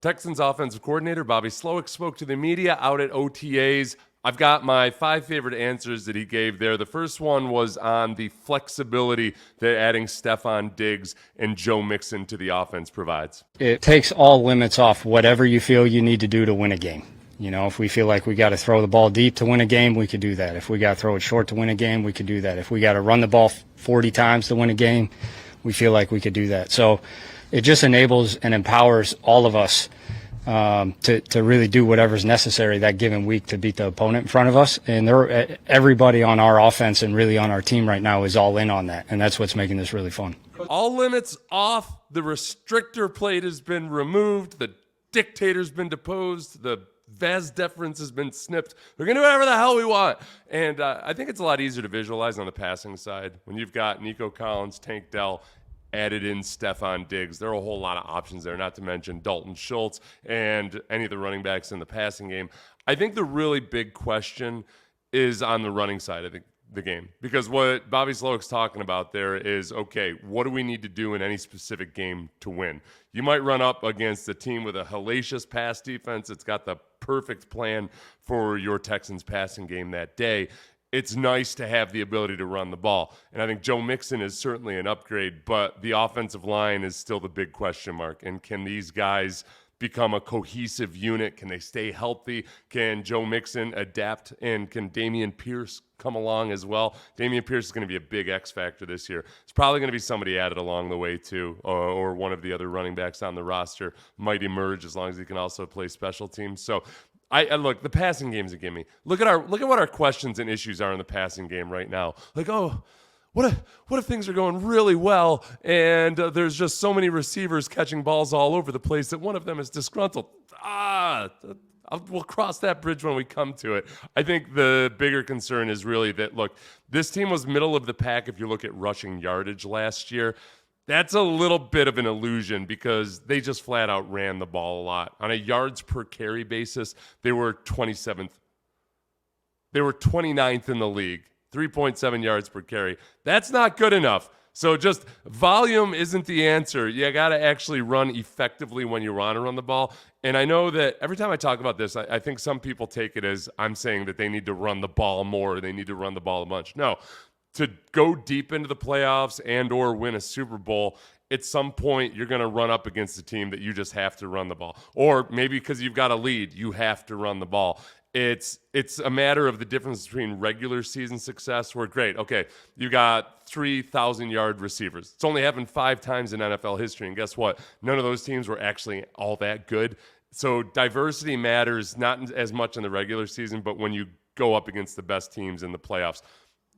Texans offensive coordinator Bobby Slowik spoke to the media out at OTAs. I've got my 5 favorite answers that he gave there. The first one was on the flexibility that adding Stefon Diggs and Joe Mixon to the offense provides. It takes all limits off whatever you feel you need to do to win a game. You know, if we feel like we got to throw the ball deep to win a game, we could do that. If we got to throw it short to win a game, we could do that. If we got to run the ball 40 times to win a game, we feel like we could do that. So it just enables and empowers all of us to really do whatever's necessary that given week to beat the opponent in front of us. And everybody on our offense and really on our team right now is all in on that, and that's what's making this really fun. All limits off. The restrictor plate has been removed. The dictator's been deposed. The vas deferens has been snipped. We're going to do whatever the hell we want. And I think it's a lot easier to visualize on the passing side when you've got Nico Collins, Tank Dell, added in Stefon Diggs. There are a whole lot of options there, not to mention Dalton Schultz and any of the running backs in the passing game. I think the really big question is on the running side of the game, because what Bobby Slowik's talking about there is, okay, what do we need to do in any specific game to win? You might run up against a team with a hellacious pass defense. It's got the perfect plan for your Texans passing game that day. It's nice to have the ability to run the ball. And I think Joe Mixon is certainly an upgrade, but the offensive line is still the big question mark. And can these guys become a cohesive unit? Can they stay healthy? Can Joe Mixon adapt? And can Dameon Pierce come along as well? Dameon Pierce is going to be a big X factor this year. It's probably going to be somebody added along the way too, or one of the other running backs on the roster might emerge as long as he can also play special teams. So I look, the passing game's a gimme. Look at what our questions and issues are in the passing game right now. Like, oh, what if things are going really well and there's just so many receivers catching balls all over the place that one of them is disgruntled? We'll cross that bridge when we come to it. I think the bigger concern is really that, look, this team was middle of the pack if you look at rushing yardage last year. That's a little bit of an illusion because they just flat out ran the ball a lot. On a yards per carry basis, they were 27th. They were 29th in the league, 3.7 yards per carry. That's not good enough. So just volume isn't the answer. You got to actually run effectively when you want to run the ball. And I know that every time I talk about this, I think some people take it as I'm saying that they need to run the ball more, they need to run the ball a bunch. No. To go deep into the playoffs and or win a Super Bowl, at some point you're going to run up against a team that you just have to run the ball. Or maybe because you've got a lead, you have to run the ball. It's a matter of the difference between regular season success where, great, okay, you got 3,000-yard receivers. It's only happened 5 times in NFL history, and guess what? None of those teams were actually all that good. So diversity matters not as much in the regular season, but when you go up against the best teams in the playoffs.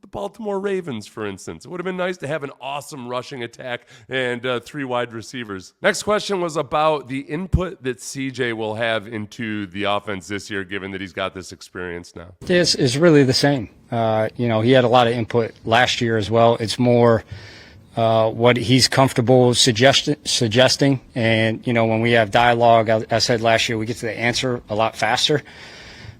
The Baltimore Ravens, for instance. It would have been nice to have an awesome rushing attack and 3 wide receivers. Next question was about the input that CJ will have into the offense this year, given that he's got this experience now. This is really the same. He had a lot of input last year as well. It's more what he's comfortable suggesting. And, when we have dialogue, I said last year, we get to the answer a lot faster.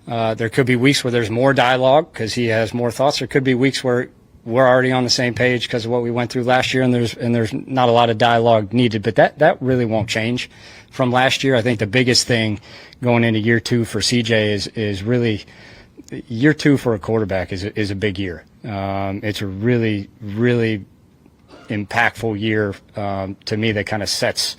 There could be weeks where there's more dialogue because he has more thoughts. There could be weeks where we're already on the same page because of what we went through last year, and there's not a lot of dialogue needed. But that really won't change from last year. I think the biggest thing going into year 2 for CJ is really year 2 for a quarterback is a big year. It's a really, really impactful year to me that kind of sets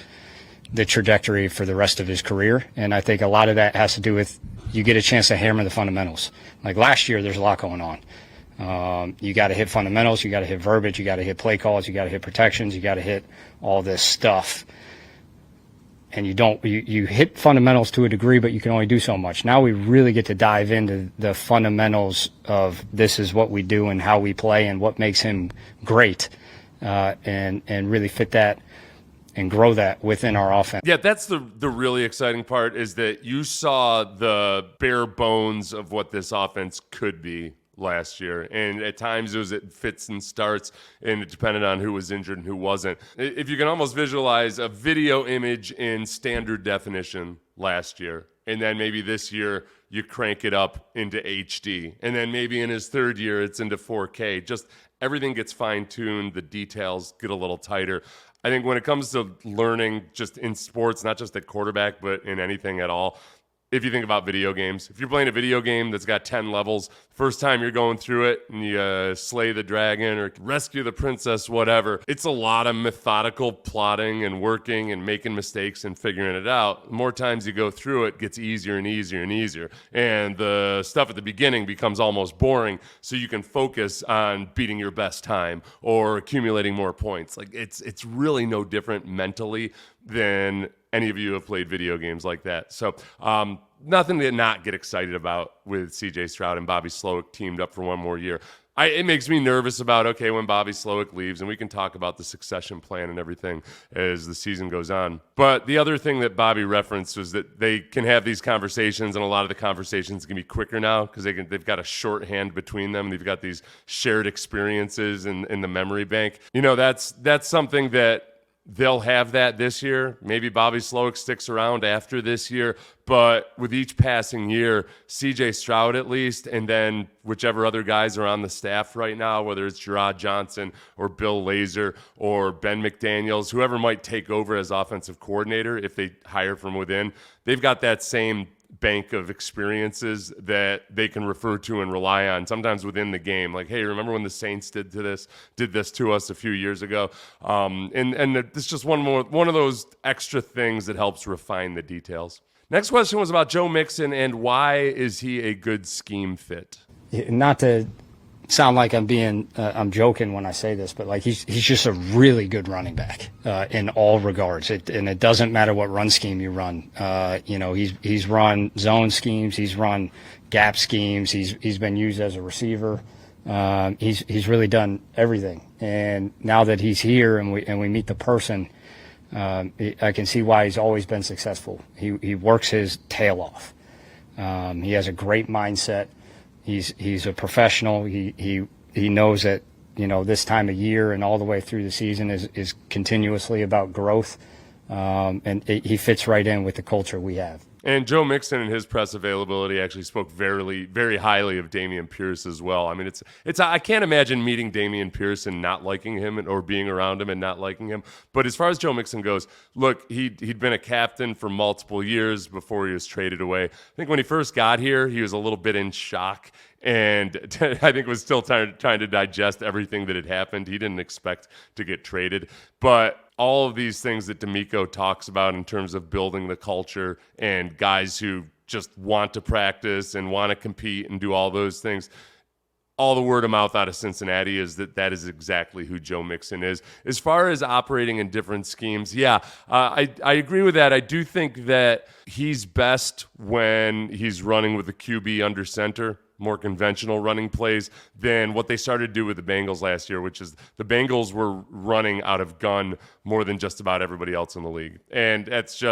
the trajectory for the rest of his career. And I think a lot of that has to do with you get a chance to hammer the fundamentals. Like last year, there's a lot going on. You got to hit fundamentals. You got to hit verbiage. You got to hit play calls. You got to hit protections. You got to hit all this stuff. And you hit fundamentals to a degree, but you can only do so much. Now we really get to dive into the fundamentals of this is what we do and how we play and what makes him great, and really fit that and grow that within our offense. Yeah, that's the really exciting part is that you saw the bare bones of what this offense could be last year. And at times it was at fits and starts, and it depended on who was injured and who wasn't. If you can almost visualize a video image in standard definition last year, and then maybe this year you crank it up into HD, and then maybe in his 3rd year it's into 4K. Just everything gets fine-tuned, the details get a little tighter. I think when it comes to learning just in sports, not just at quarterback, but in anything at all, if you think about video games, if you're playing a video game that's got 10 levels, first time you're going through it and you slay the dragon or rescue the princess, whatever, it's a lot of methodical plotting and working and making mistakes and figuring it out. The more times you go through it, gets easier and easier and easier. And the stuff at the beginning becomes almost boring, so you can focus on beating your best time or accumulating more points. Like it's really no different mentally than any of you have played video games like that. So nothing to not get excited about with CJ Stroud and Bobby Slowik teamed up for one more year. It makes me nervous about, okay, when Bobby Slowik leaves, and we can talk about the succession plan and everything as the season goes on. But the other thing that Bobby referenced was that they can have these conversations, and a lot of the conversations can be quicker now because they've got a shorthand between them. They've got these shared experiences in the memory bank. You know, that's something that they'll have that this year. Maybe Bobby Slowik sticks around after this year, but with each passing year, CJ Stroud at least, and then whichever other guys are on the staff right now, whether it's Gerard Johnson or Bill Lazor or Ben McDaniels, whoever might take over as offensive coordinator if they hire from within, they've got that same bank of experiences that they can refer to and rely on sometimes within the game. Like, hey, remember when the Saints did this to us a few years ago? And it's just one of those extra things that helps refine the details. Next question was about Joe Mixon and why is he a good scheme fit? Not to sound like I'm joking when I say this, but like he's just a really good running back in all regards. And it doesn't matter what run scheme you run. He's run zone schemes, he's run gap schemes, he's been used as a receiver. He's really done everything. And now that he's here and we meet the person, I can see why he's always been successful. He works his tail off. He has a great mindset. He's a professional. He knows that, this time of year and all the way through the season is continuously about growth. And he fits right in with the culture we have. And Joe Mixon in his press availability actually spoke very, very highly of Dameon Pierce as well. I mean, I can't imagine meeting Dameon Pierce and not liking him or being around him and not liking him. But as far as Joe Mixon goes, look, he'd been a captain for multiple years before he was traded away. I think when he first got here, he was a little bit in shock and I think was still trying to digest everything that had happened. He didn't expect to get traded. But all of these things that D'Amico talks about in terms of building the culture and guys who just want to practice and want to compete and do all those things, all the word of mouth out of Cincinnati is that is exactly who Joe Mixon is. As far as operating in different schemes, I agree with that. I do think that he's best when he's running with the QB under center, more conventional running plays than what they started to do with the Bengals last year, which is the Bengals were running out of gun more than just about everybody else in the league. And that's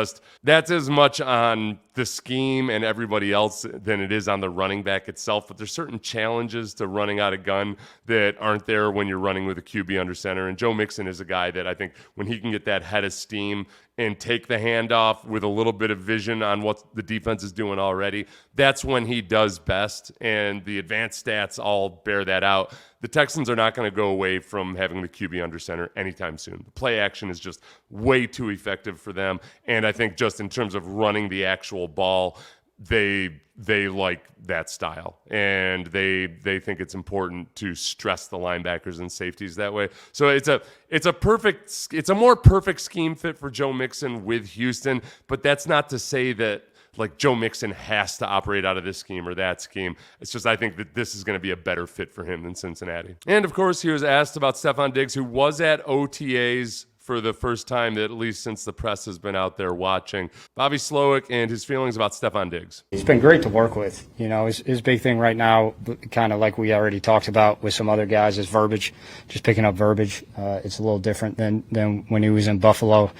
as much on the scheme and everybody else than it is on the running back itself. But there's certain challenges to running out of gun that aren't there when you're running with a QB under center. And Joe Mixon is a guy that I think when he can get that head of steam and take the handoff with a little bit of vision on what the defense is doing already, that's when he does best. And the advanced stats all bear that out. The Texans are not going to go away from having the QB under center anytime soon. The play action is just way too effective for them. And I think just in terms of running the actual ball, they like that style. And they think it's important to stress the linebackers and safeties that way. So it's a more perfect scheme fit for Joe Mixon with Houston, but that's not to say that like Joe Mixon has to operate out of this scheme or that scheme. It's just I think that this is going to be a better fit for him than Cincinnati. And of course, he was asked about Stefon Diggs, who was at OTAs for the first time, that at least since the press has been out there watching. Bobby Slowik and his feelings about Stefon Diggs. He's been great to work with. His big thing right now, kind of like we already talked about with some other guys, is verbiage, just picking up verbiage. It's a little different than when he was in Buffalo.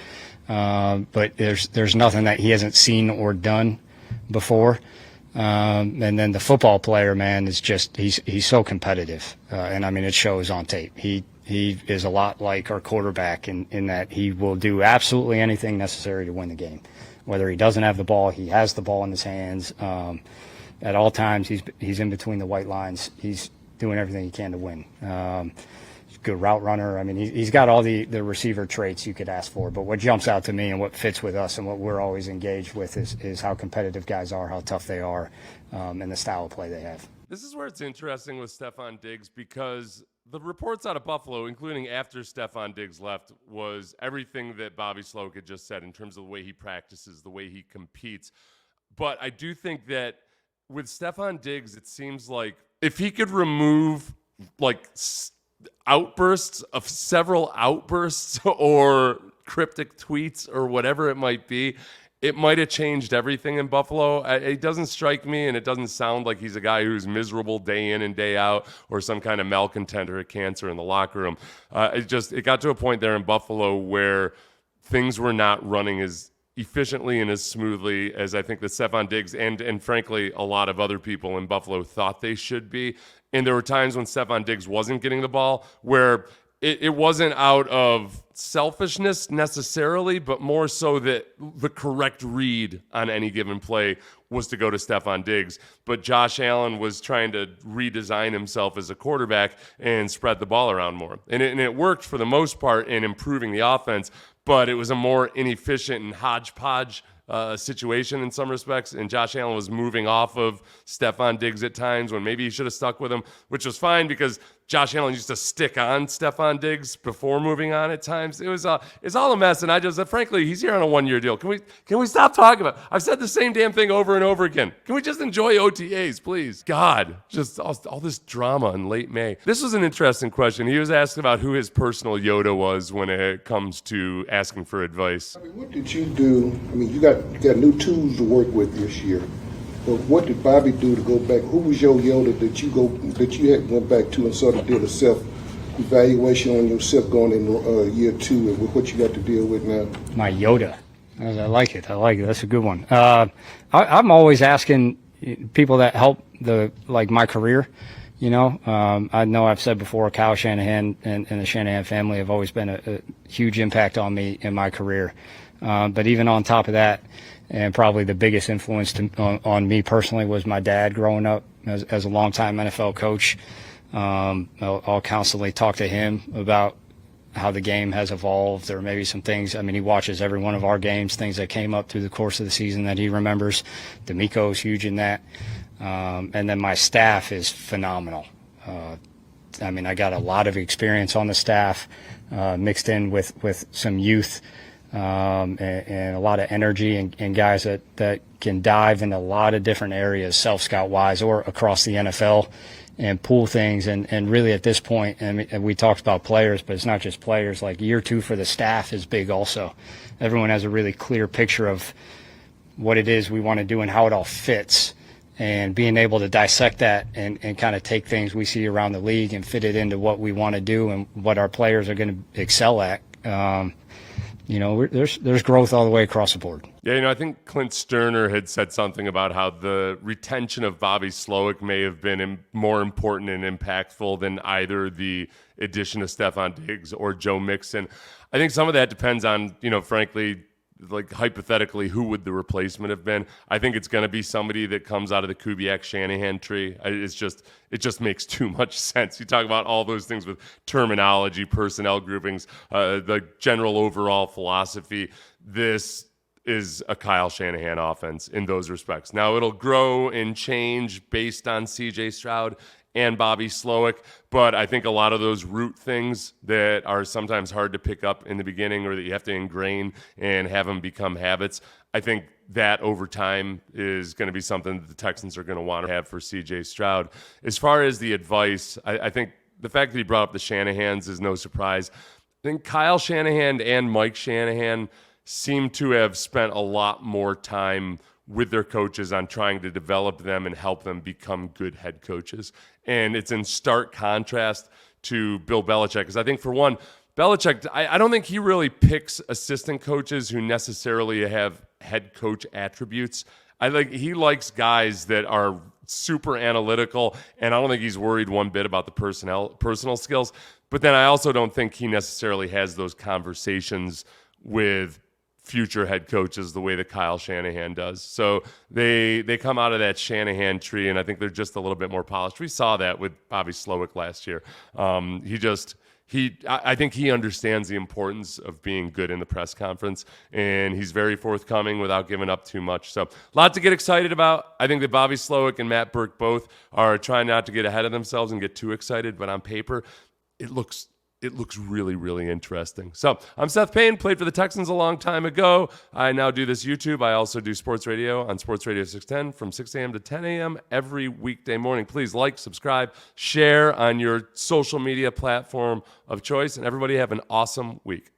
But there's nothing that he hasn't seen or done before. And then the football player, man, is just he's so competitive. And I mean, it shows on tape. He is a lot like our quarterback in that he will do absolutely anything necessary to win the game. Whether he doesn't have the ball, he has the ball in his hands. At all times, he's in between the white lines. He's doing everything he can to win. good route runner. I mean, he's got all the receiver traits you could ask for. But what jumps out to me and what fits with us and what we're always engaged with is how competitive guys are, how tough they are, and the style of play they have. This is where it's interesting with Stefon Diggs, because the reports out of Buffalo, including after Stefon Diggs left, was everything that Bobby Slowik had just said in terms of the way he practices, the way he competes. But I do think that with Stefon Diggs, it seems like if he could remove like outbursts of several outbursts or cryptic tweets or whatever it might be, it might have changed everything in Buffalo. It doesn't strike me, and it doesn't sound like he's a guy who's miserable day in and day out or some kind of malcontent or a cancer in the locker room. It got to a point there in Buffalo where things were not running as efficiently and as smoothly as I think that Stefon Diggs and frankly a lot of other people in Buffalo thought they should be. And there were times when Stefon Diggs wasn't getting the ball where it wasn't out of selfishness necessarily, but more so that the correct read on any given play was to go to Stefon Diggs. But Josh Allen was trying to redesign himself as a quarterback and spread the ball around more. And it worked for the most part in improving the offense, but it was a more inefficient and hodgepodge situation in some respects, and Josh Allen was moving off of Stefon Diggs at times when maybe he should have stuck with him, which was fine because Josh Allen used to stick on Stefon Diggs before moving on at times. It's all a mess, and I just frankly, he's here on a 1-year deal. Can we stop talking about it? I've said the same damn thing over and over again. Can we just enjoy OTAs, please? God, just all this drama in late May. This was an interesting question. He was asked about who his personal Yoda was when it comes to asking for advice. I mean, what did you do? I mean, you got new tools to work with this year. But what did Bobby do to go back? Who was your Yoda that you had went back to and sort of did a self-evaluation on yourself going into year 2 and with what you got to deal with now? My Yoda. I like it. That's a good one. I'm always asking people that help my career. You know, I know I've said before, Kyle Shanahan and the Shanahan family have always been a huge impact on me in my career. But even on top of that, and probably the biggest influence on me personally was my dad growing up as a longtime NFL coach. I'll constantly talk to him about how the game has evolved or maybe some things. I mean, he watches every one of our games, things that came up through the course of the season that he remembers. D'Amico is huge in that. And then my staff is phenomenal. I mean, I got a lot of experience on the staff mixed in with some youth. And a lot of energy and guys that can dive into a lot of different areas, self-scout wise or across the NFL, and pull things. And really at this point, I mean, we talked about players, but it's not just players. Like year 2 for the staff is big also. Everyone has a really clear picture of what it is we want to do and how it all fits. And being able to dissect that and kind of take things we see around the league and fit it into what we want to do and what our players are going to excel at. You know, there's growth all the way across the board. Yeah, you know, I think Clint Sterner had said something about how the retention of Bobby Slowik may have been more important and impactful than either the addition of Stefon Diggs or Joe Mixon. I think some of that depends on, you know, frankly, like hypothetically, who would the replacement have been? I think it's going to be somebody that comes out of the Kubiak Shanahan tree. It just makes too much sense. You talk about all those things with terminology, personnel groupings, the general overall philosophy. This is a Kyle Shanahan offense in those respects. Now it'll grow and change based on CJ Stroud and Bobby Slowik, but I think a lot of those root things that are sometimes hard to pick up in the beginning or that you have to ingrain and have them become habits, I think that over time is going to be something that the Texans are going to want to have for CJ Stroud. As far as the advice, I think the fact that he brought up the Shanahans is no surprise. I think Kyle Shanahan and Mike Shanahan seem to have spent a lot more time with their coaches on trying to develop them and help them become good head coaches. And it's in stark contrast to Bill Belichick, because I think, for one, Belichick, I don't think he really picks assistant coaches who necessarily have head coach attributes. He likes guys that are super analytical, and I don't think he's worried one bit about the personal skills. But then I also don't think he necessarily has those conversations with future head coaches the way that Kyle Shanahan does. So they come out of that Shanahan tree, and I think they're just a little bit more polished. We saw that with Bobby Slowik last year. I think he understands the importance of being good in the press conference, and he's very forthcoming without giving up too much. So, a lot to get excited about. I think that Bobby Slowik and Matt Burke both are trying not to get ahead of themselves and get too excited, but on paper, it looks really, really interesting. So, I'm Seth Payne, played for the Texans a long time ago. I now do this YouTube. I also do sports radio on Sports Radio 610 from 6 a.m. to 10 a.m. every weekday morning. Please like, subscribe, share on your social media platform of choice, and everybody have an awesome week.